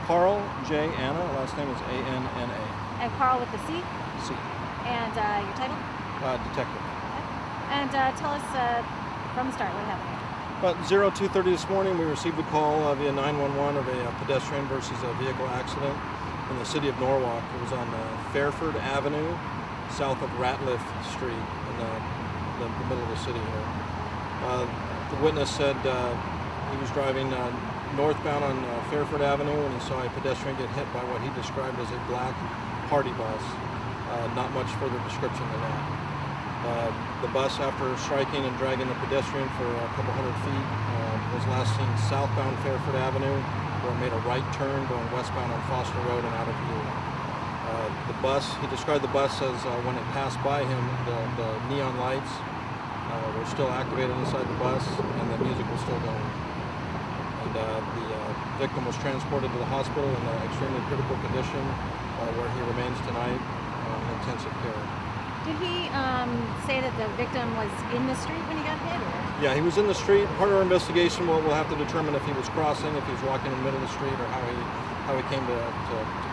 Carl J. Anna. Last name is A-N-N-A. And Carl with the C? C. And your title? Detective. Okay. And tell us from the start what happened here. About 02:30 this morning, we received a call via 911 of a pedestrian versus a vehicle accident in the city of Norwalk. It was on Fairford Avenue, south of Ratliffe Street, in the middle of the city here. The witness said he was driving northbound on Fairford Avenue and he saw a pedestrian get hit by what he described as a black party bus. Not much further description than that. The bus, after striking and dragging the pedestrian for a couple hundred feet, was last seen southbound Fairford Avenue, where it made a right turn going westbound on Foster Road and out of view. The bus, he described the bus as when it passed by him, the neon lights were still activated inside the bus and the music was still going. And the victim was transported to the hospital in an extremely critical condition, where he remains tonight in intensive care. Did he say that the victim was in the street when he got hit? Or? Yeah, he was in the street. Part of our investigation, we'll have to determine if he was crossing, if he was walking in the middle of the street, or how he came to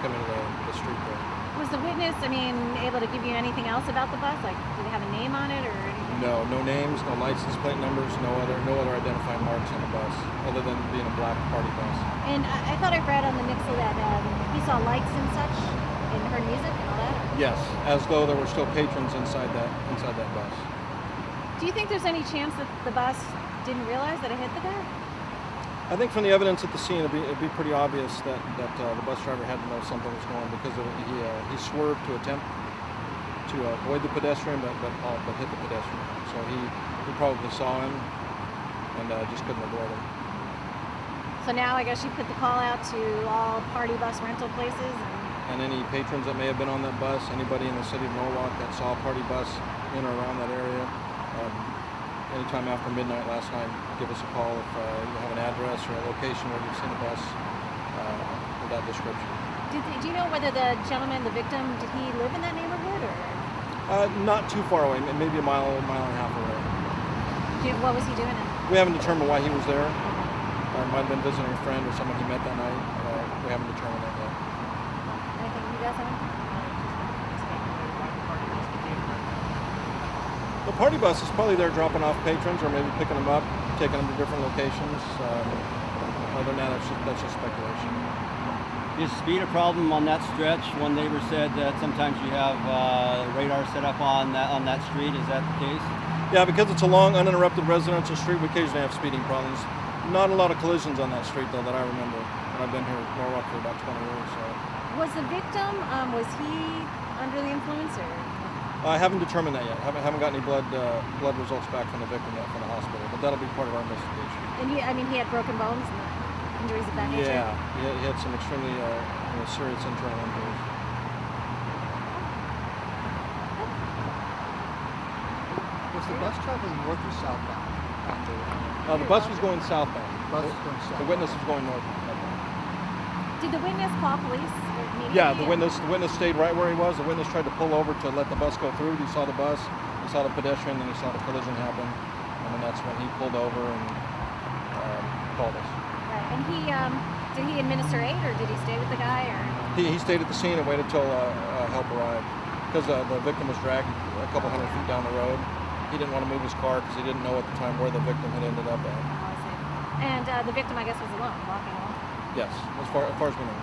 come into the street there. Was the witness, able to give you anything else about the bus? Like, did it have a name on it or anything? No names, no license plate numbers, no other identifying marks on the bus, other than being a black party bus. And I thought I read on the Nixle that he saw lights and such and heard music and all that? Yes, as though there were still patrons inside that bus. Do you think there's any chance that the bus didn't realize that it hit the guy? I think from the evidence at the scene, it'd be pretty obvious that the bus driver had to know something was going on, because he swerved to attempt to avoid the pedestrian, but hit the pedestrian. So he probably saw him and just couldn't avoid him. So now I guess you put the call out to all party bus rental places and any patrons that may have been on that bus, anybody in the city of Norwalk that saw a party bus in or around that area, anytime after midnight last night, give us a call if you have an address or a location where you've seen a bus with that description. Do you know whether the gentleman, the victim, did he live in that neighborhood or? Not too far away, maybe a mile and a half away. What was he doing? We haven't determined why he was there. Might have been visiting a friend or someone he met that night. We haven't determined that yet. Anything you guys have? The party bus is probably there dropping off patrons or maybe picking them up, taking them to different locations. Other than that, that's just speculation. Is speed a problem on that stretch? One neighbor said that sometimes you have radar set up on that street. Is that the case? Yeah, because it's a long, uninterrupted residential street, we occasionally have speeding problems. Not a lot of collisions on that street, though, that I remember. And I've been here in Norwalk for about 20 years. So. Was the victim, was he under the influence or? I haven't determined that yet. I haven't got any blood results back from the victim yet from the hospital, but that'll be part of our investigation. And he had broken bones and injuries of that nature? Yeah, he had some extremely serious internal injuries. Was the bus traveling north or southbound? The bus was going southbound. The witness was going northbound. Did the witness call police? Yeah, the witness stayed right where he was. The witness tried to pull over to let the bus go through. He saw the bus, he saw the pedestrian, then he saw the collision happen, and then that's when he pulled over and called us. Right. And did he administer aid, or did he stay with the guy, or? He stayed at the scene and waited till help arrived, because the victim was dragged a couple hundred feet down the road. He didn't want to move his car because he didn't know at the time where the victim had ended up at. Oh, I see. And the victim, I guess, was alone, walking alone? Yes, as far as we know.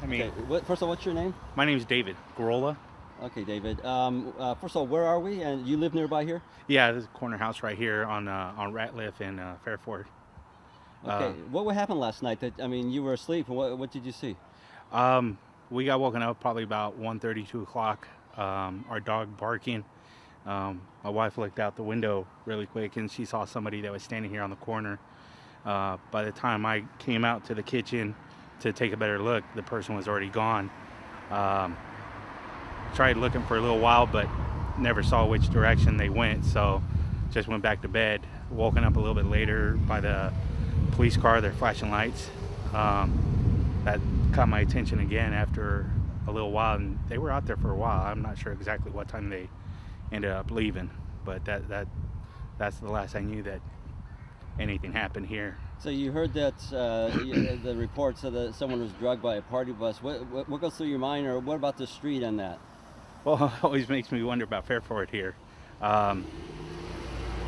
Me. Okay. First of all, what's your name? My name is David Gorola. Okay, David. First of all, where are we? And you live nearby here? Yeah, this is a corner house right here on Ratliffe and Fairford. Okay. What happened last night? You were asleep. What did you see? We got woken up probably about 1:30, 2 o'clock. Our dog barking. My wife looked out the window really quick and she saw somebody that was standing here on the corner. By the time I came out to the kitchen to take a better look, the person was already gone. Tried looking for a little while, but never saw which direction they went, so just went back to bed. Woken up a little bit later by the police car, their flashing lights. That caught my attention again after a little while, and they were out there for a while. I'm not sure exactly what time they ended up leaving, but that's the last I knew that anything happened here. So you heard that the report said that someone was drugged by a party bus. What goes through your mind, or what about the street and that? Well, it always makes me wonder about Fairford here.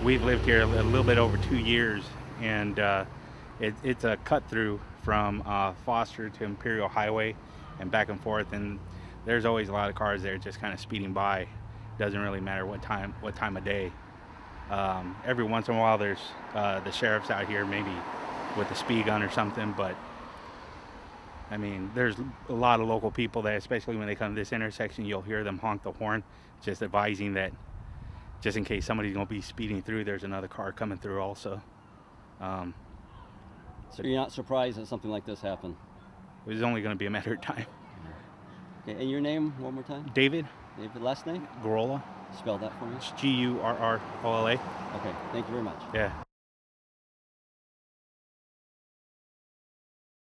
We've lived here a little bit over 2 years, and it's a cut through from Foster to Imperial Highway and back and forth, and there's always a lot of cars there just kind of speeding by. Doesn't really matter what time of day. Every once in a while there's the sheriff's out here, maybe with a speed gun or something, but I mean, there's a lot of local people that, especially when they come to this intersection, you'll hear them honk the horn, just advising that just in case somebody's going to be speeding through, there's another car coming through also. So you're not surprised that something like this happened? It was only going to be a matter of time. Okay, and your name one more time? David David, last name? Gorola. Spell that for me. It's Gurrola. Okay, thank you very much. Yeah.